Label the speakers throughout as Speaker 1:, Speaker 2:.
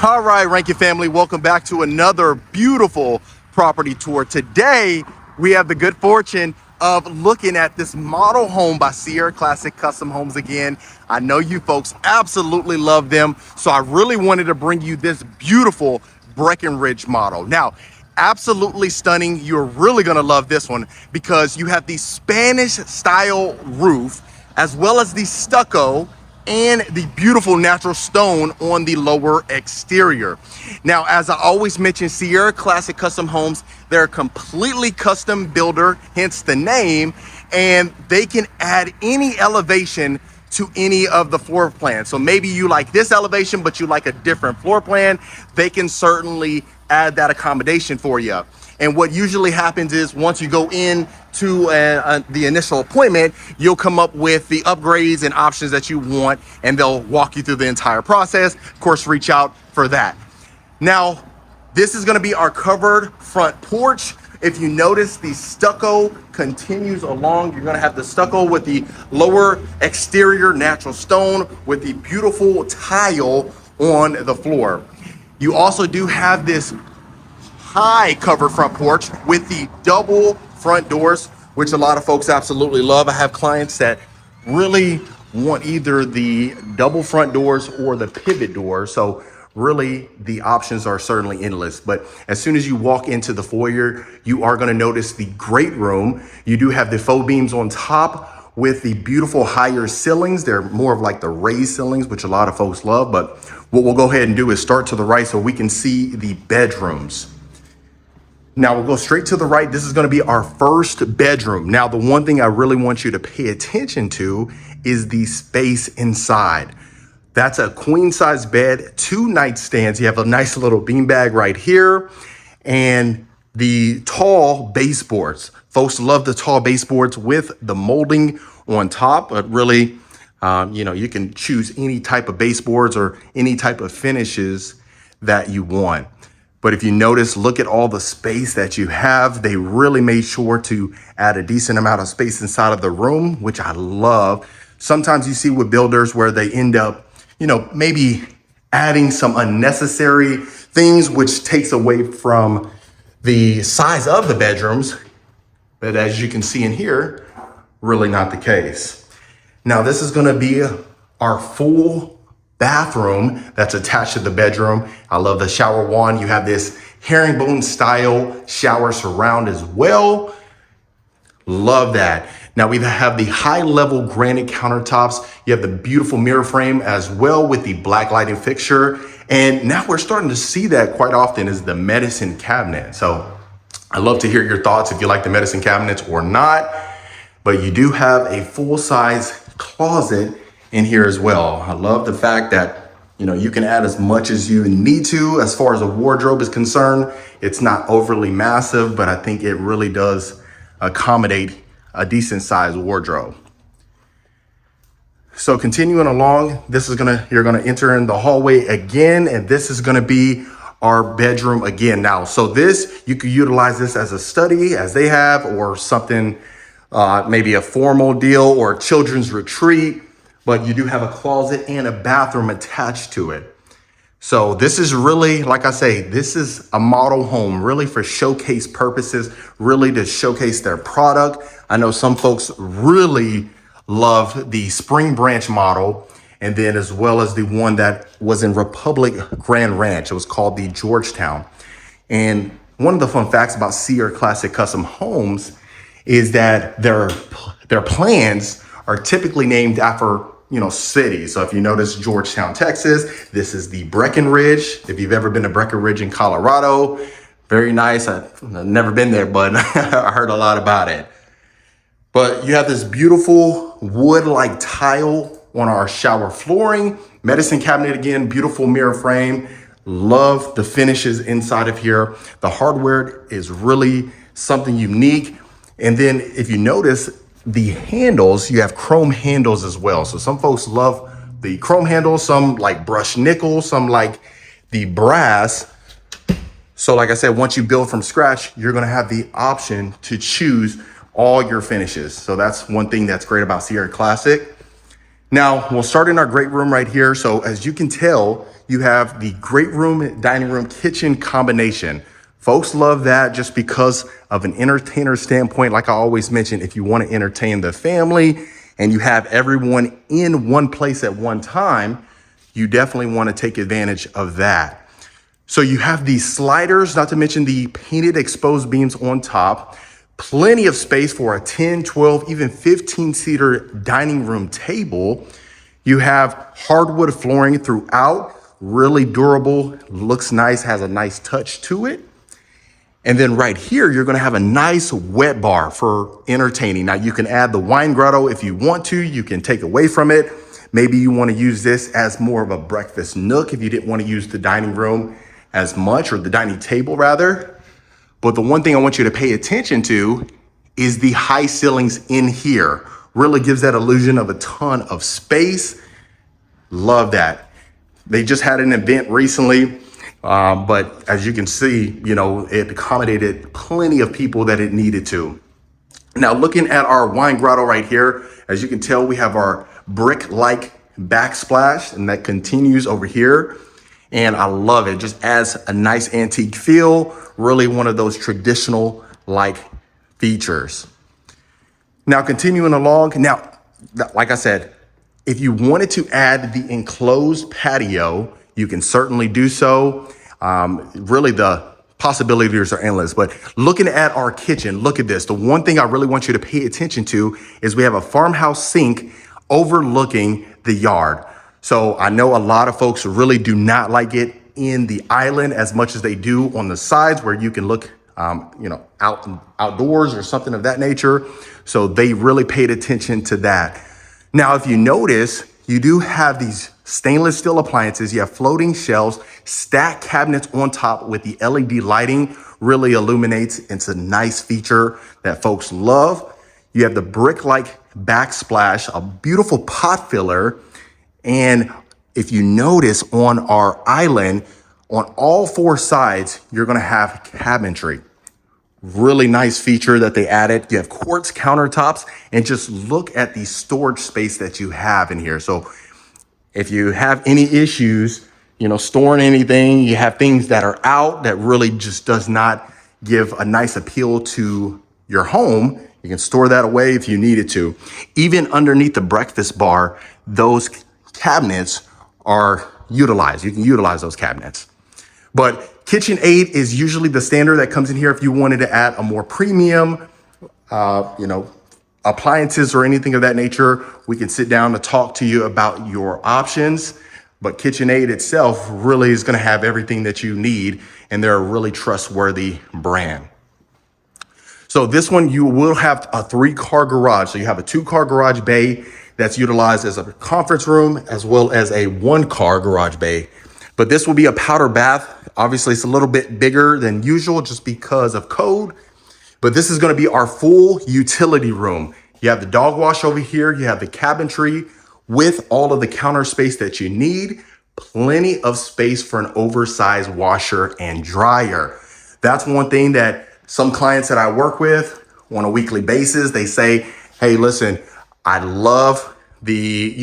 Speaker 1: All right, Rankin family, welcome back to another beautiful property tour. Today, we have the good fortune of looking at this model home by Sierra Classic Custom Homes again. I know you folks absolutely love them, so I really wanted to bring you this beautiful Breckenridge model. Now, absolutely stunning. You're really gonna love this one because you have the Spanish style roof as well as the stucco and the beautiful natural stone on the lower exterior. Now, as I always mention, Sierra Classic Custom Homes, they're a completely custom builder, hence the name, and they can add any elevation to any of the floor plans. So maybe you like this elevation, but you like a different floor plan, they can certainly add that accommodation for you. And what usually happens is once you go in to the initial appointment, you'll come up with the upgrades and options that you want, and they'll walk you through the entire process. Of course, reach out for that. Now, this is gonna be our covered front porch. If you notice, the stucco continues along. You're gonna have the stucco with the lower exterior natural stone with the beautiful tile on the floor. You also do have this high covered front porch with the double front doors, which a lot of folks absolutely love. I have clients that really want either the double front doors or the pivot doors. So really the options are certainly endless. But as soon as you walk into the foyer, you are going to notice the great room. You do have the faux beams on top with the beautiful higher ceilings. They're more of like the raised ceilings, which a lot of folks love. But what we'll go ahead and do is start to the right so we can see the bedrooms. Now we'll go straight to the right. This is going to be our first bedroom. Now, the one thing I really want you to pay attention to is the space inside. That's a queen size bed, 2 nightstands. You have a nice little beanbag right here and the tall baseboards. Folks love the tall baseboards with the molding on top, but really, you can choose any type of baseboards or any type of finishes that you want. But if you notice, look at all the space that you have. They really made sure to add a decent amount of space inside of the room, which I love. Sometimes you see with builders where they end up, maybe adding some unnecessary things, which takes away from the size of the bedrooms. But as you can see in here, really not the case. Now, this is gonna be our full bathroom that's attached to the bedroom. I love the shower wand. You have this herringbone style shower surround as well. Love that. Now we have the high level granite countertops. You have the beautiful mirror frame as well with the black lighting fixture. And now we're starting to see that quite often is the medicine cabinet. So I'd love to hear your thoughts if you like the medicine cabinets or not, but you do have a full size closet in here as well. I love the fact that, you can add as much as you need to as far as a wardrobe is concerned. It's not overly massive, but I think it really does accommodate a decent sized wardrobe. So continuing along, you're gonna enter in the hallway again, and this is gonna be our bedroom again. Now, so this, you could utilize this as a study as they have, or something, maybe a formal deal or a children's retreat. But you do have a closet and a bathroom attached to it. So this is really, like I say, this is a model home really for showcase purposes, really to showcase their product. I know some folks really love the Spring Branch model, and then as well as the one that was in Republic Grand Ranch. It was called the Georgetown. And one of the fun facts about Sierra Classic Custom Homes is that their plans are typically named after, cities. So if you notice Georgetown, Texas, this is the Breckenridge. If you've ever been to Breckenridge in Colorado, very nice. I've never been there, but I heard a lot about it. But you have this beautiful wood-like tile on our shower flooring, medicine cabinet again, beautiful mirror frame. Love the finishes inside of here. The hardware is really something unique. And then if you notice, the handles, you have chrome handles as well. So some folks love the chrome handles, some like brushed nickel, some like the brass. So like I said, once you build from scratch, you're gonna have the option to choose all your finishes. So that's one thing that's great about Sierra Classic. Now, we'll start in our great room right here. So as you can tell, you have the great room, dining room, kitchen combination. Folks love that just because of an entertainer standpoint. Like I always mention, if you want to entertain the family and you have everyone in one place at one time, you definitely want to take advantage of that. So you have these sliders, not to mention the painted exposed beams on top. Plenty of space for a 10, 12, even 15-seater dining room table. You have hardwood flooring throughout, really durable, looks nice, has a nice touch to it. And then right here, you're gonna have a nice wet bar for entertaining. Now you can add the wine grotto if you want to, you can take away from it. Maybe you wanna use this as more of a breakfast nook if you didn't wanna use the dining room as much, or the dining table rather. But the one thing I want you to pay attention to is the high ceilings in here. Really gives that illusion of a ton of space. Love that. They just had an event recently, but as you can see, it accommodated plenty of people that it needed to. Now looking at our wine grotto right here, as you can tell, we have our brick-like backsplash, and that continues over here. And I love it, just adds a nice antique feel, really one of those traditional like features. Now continuing along, now, like I said, if you wanted to add the enclosed patio, you can certainly do so. Really the possibilities are endless, but looking at our kitchen, look at this. The one thing I really want you to pay attention to is we have a farmhouse sink overlooking the yard. So I know a lot of folks really do not like it in the island as much as they do on the sides where you can look, outdoors or something of that nature. So they really paid attention to that. Now, if you notice, you do have these stainless steel appliances. You have floating shelves, stacked cabinets on top with the LED lighting really illuminates. It's a nice feature that folks love. You have the brick-like backsplash, a beautiful pot filler. And if you notice on our island, on all four sides, you're gonna have cabinetry. Really nice feature that they added. You have quartz countertops, and just look at the storage space that you have in here. So if you have any issues, storing anything, you have things that are out that really just does not give a nice appeal to your home, you can store that away if you needed to. Even underneath the breakfast bar, those cabinets are utilized. You can utilize those cabinets. But KitchenAid is usually the standard that comes in here. If you wanted to add a more premium, appliances or anything of that nature, we can sit down to talk to you about your options. But KitchenAid itself really is going to have everything that you need, and they're a really trustworthy brand. So this one, you will have a 3-car garage. So you have a 2-car garage bay that's utilized as a conference room, as well as a 1-car garage bay. But this will be a powder bath. Obviously, it's a little bit bigger than usual just because of code. But this is going to be our full utility room. You have the dog wash over here. You have the cabinetry with all of the counter space that you need. Plenty of space for an oversized washer and dryer. That's one thing that some clients that I work with on a weekly basis, they say, hey, listen, I love the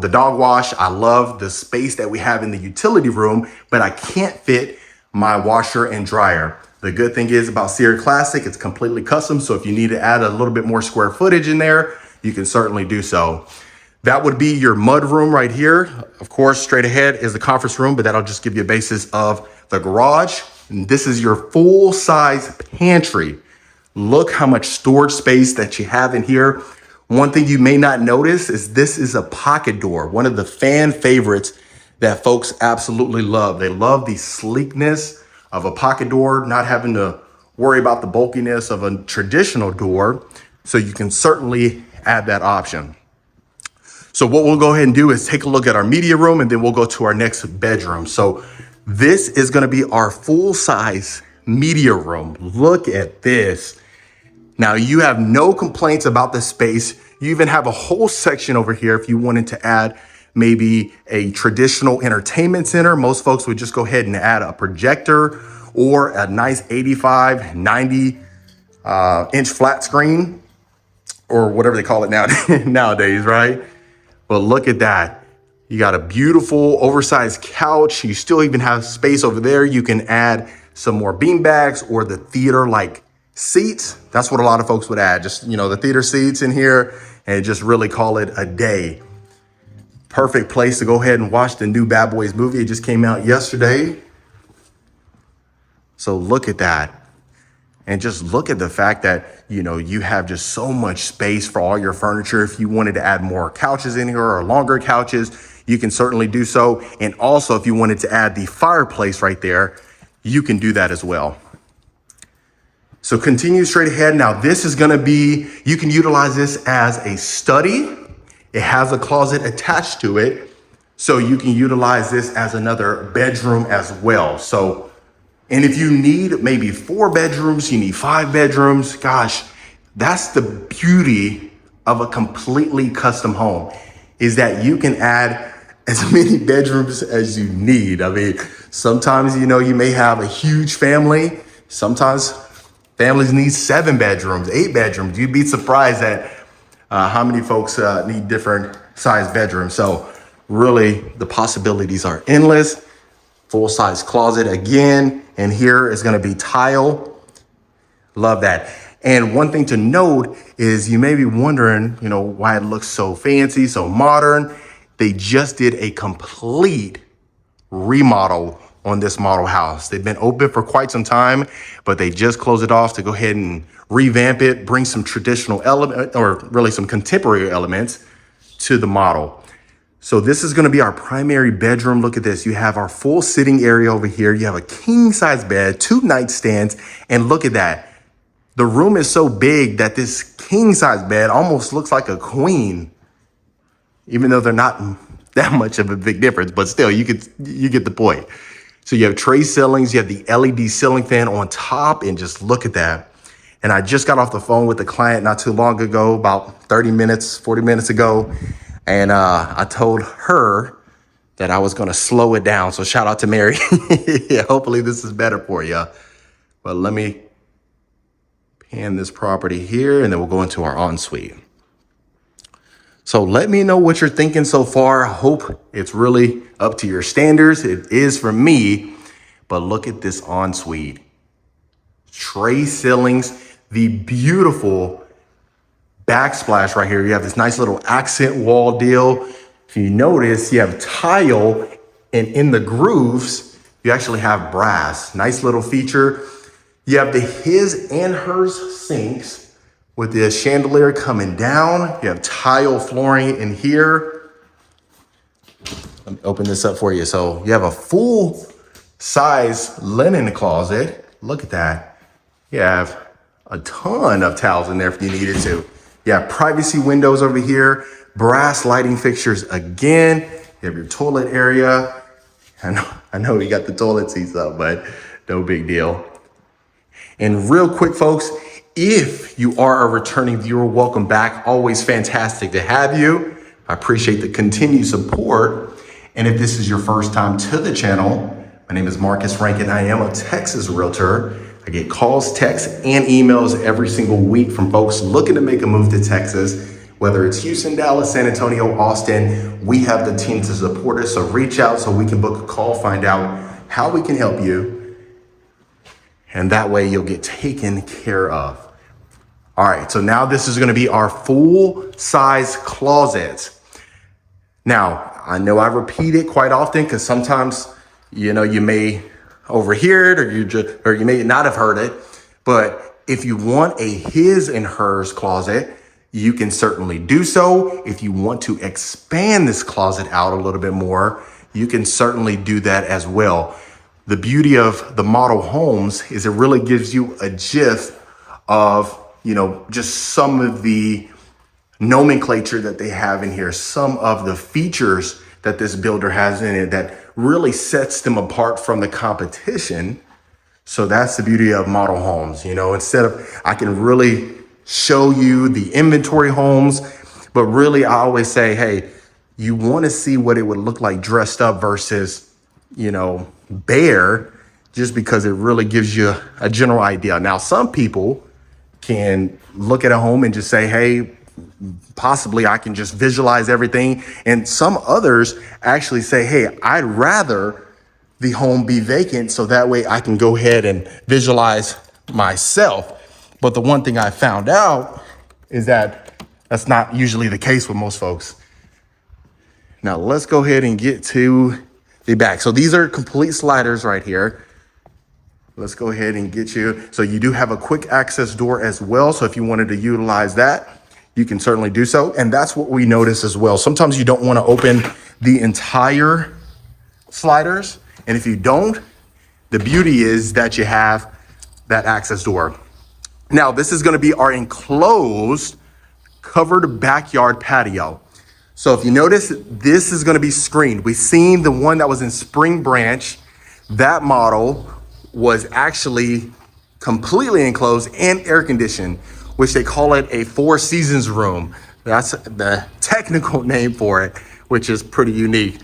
Speaker 1: dog wash. I love the space that we have in the utility room, but I can't fit my washer and dryer. The good thing is about Sierra Classic, it's completely custom. So if you need to add a little bit more square footage in there, you can certainly do so. That would be your mud room right here. Of course, straight ahead is the conference room, but that'll just give you a basis of the garage. And this is your full size pantry. Look how much storage space that you have in here. One thing you may not notice is this is a pocket door, one of the fan favorites that folks absolutely love. They love the sleekness of a pocket door, not having to worry about the bulkiness of a traditional door. So you can certainly add that option. So what we'll go ahead and do is take a look at our media room, and then we'll go to our next bedroom. So this is going to be our full size media room. Look at this. Now you have no complaints about the space. You even have a whole section over here if you wanted to add maybe a traditional entertainment center. Most folks would just go ahead and add a projector or a nice 85, 90 inch flat screen, or whatever they call it nowadays, right? But look at that. You got a beautiful oversized couch. You still even have space over there. You can add some more bean bags or the theater like seats. That's what a lot of folks would add. Just, the theater seats in here and just really call it a day. Perfect place to go ahead and watch the new Bad Boys movie. It just came out yesterday. So look at that. And just look at the fact that, you have just so much space for all your furniture. If you wanted to add more couches in here or longer couches, you can certainly do so. And also, if you wanted to add the fireplace right there, you can do that as well. So continue straight ahead. Now, this is going to be, you can utilize this as a study. It has a closet attached to it. So you can utilize this as another bedroom as well. So, and if you need maybe 4 bedrooms, you need 5 bedrooms, gosh, that's the beauty of a completely custom home, is that you can add as many bedrooms as you need. I mean, sometimes, you may have a huge family. Sometimes families need 7 bedrooms, 8 bedrooms. You'd be surprised at how many folks need different size bedrooms. So really, the possibilities are endless. Full-size closet again. And here is going to be tile. Love that. And one thing to note is you may be wondering, why it looks so fancy, so modern. They just did a complete remodel on this model house. They've been open for quite some time, but they just closed it off to go ahead and revamp it, bring some traditional element, or really some contemporary elements to the model. So this is going to be our primary bedroom. Look at this. You have our full sitting area over here. You have a king size bed, 2 nightstands, and look at that. The room is so big that this king size bed almost looks like a queen, even though they're not that much of a big difference, but still you get the point. So you have tray ceilings, you have the LED ceiling fan on top, and just look at that. And I just got off the phone with the client not too long ago, about 30 minutes, 40 minutes ago. And I told her that I was going to slow it down. So shout out to Mary. Yeah, hopefully this is better for you. But let me pan this property here and then we'll go into our ensuite. So let me know what you're thinking so far. I hope it's really up to your standards. It is for me. But look at this ensuite. Tray ceilings, the beautiful backsplash right here. You have this nice little accent wall deal. If you notice, you have tile, and in the grooves, you actually have brass. Nice little feature. You have the his and hers sinks with the chandelier coming down. You have tile flooring in here. Let me open this up for you. So you have a full size linen closet. Look at that. You have a ton of towels in there if you needed to. You have privacy windows over here, brass lighting fixtures again. You have your toilet area. I know you got the toilet seats up, but no big deal. And real quick, folks, if you are a returning viewer, welcome back. Always fantastic to have you. I appreciate the continued support. And if this is your first time to the channel, my name is Marcus Rankin. I am a Texas realtor. I get calls, texts, and emails every single week from folks looking to make a move to Texas, whether it's Houston, Dallas, San Antonio, Austin. We have the team to support us, so reach out so we can book a call, find out how we can help you, and that way you'll get taken care of. All right, so now this is gonna be our full-size closet. Now, I know I repeat it quite often because sometimes, you may overhear it or you may not have heard it, but if you want a his and hers closet, you can certainly do so. If you want to expand this closet out a little bit more, you can certainly do that as well. The beauty of the model homes is it really gives you a gist of, just some of the nomenclature that they have in here, some of the features that this builder has in it that really sets them apart from the competition. So that's the beauty of model homes. Instead of, I can really show you the inventory homes, but really I always say, hey, you want to see what it would look like dressed up versus, bare, just because it really gives you a general idea. Now, some people can look at a home and just say, hey, possibly I can just visualize everything. And some others actually say, hey, I'd rather the home be vacant so that way I can go ahead and visualize myself. But the one thing I found out is that that's not usually the case with most folks. Now let's go ahead and get to the back. So these are complete sliders right here. Let's go ahead and get you. So you do have a quick access door as well. So if you wanted to utilize that, you can certainly do so. And that's what we notice as well. Sometimes you don't want to open the entire sliders. And if you don't, the beauty is that you have that access door. Now, this is going to be our enclosed covered backyard patio. So if you notice, this is going to be screened. We've seen the one that was in Spring Branch. That model was actually completely enclosed and air conditioned, which they call it a Four Seasons room. That's the technical name for it, which is pretty unique.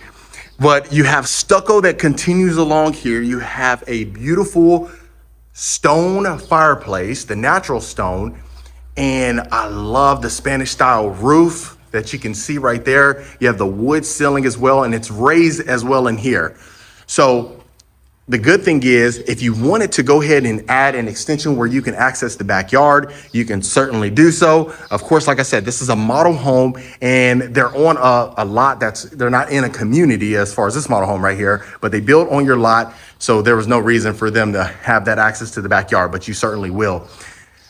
Speaker 1: But you have stucco that continues along here. You have a beautiful stone fireplace, the natural stone. And I love the Spanish style roof that you can see right there. You have the wood ceiling as well, and it's raised as well in here. So the good thing is, if you wanted to go ahead and add an extension where you can access the backyard, you can certainly do so. Of course, like I said, this is a model home and they're on a lot they're not in a community as far as this model home right here, but they built on your lot. So there was no reason for them to have that access to the backyard, but you certainly will.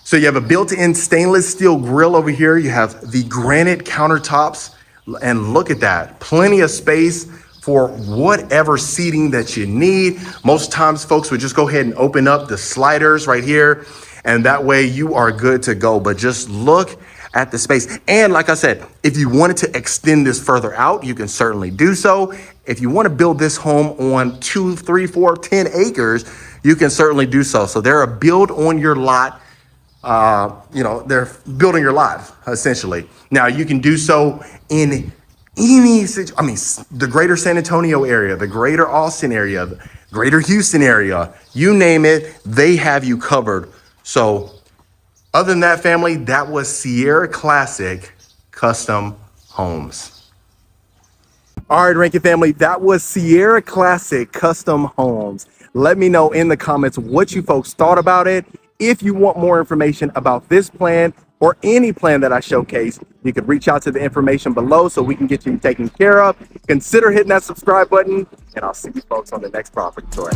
Speaker 1: So you have a built-in stainless steel grill over here. You have the granite countertops, and look at that, plenty of space for whatever seating that you need. Most times folks would just go ahead and open up the sliders right here, and that way you are good to go. But just look at the space. And like I said, if you wanted to extend this further out, you can certainly do so. If you want to build this home on 2, 3, 4, 10 acres, you can certainly do so. So they're a build on your lot. They're building your lot essentially. Now you can do so in the greater San Antonio area, the greater Austin area, the greater Houston area, you name it, they have you covered. So other than that, family, that was Sierra Classic Custom Homes. All right, Rankin family, that was Sierra Classic Custom Homes. Let me know in the comments what you folks thought about it. If you want more information about this plan or any plan that I showcase, you can reach out to the information below so we can get you taken care of. Consider hitting that subscribe button, and I'll see you folks on the next property tour.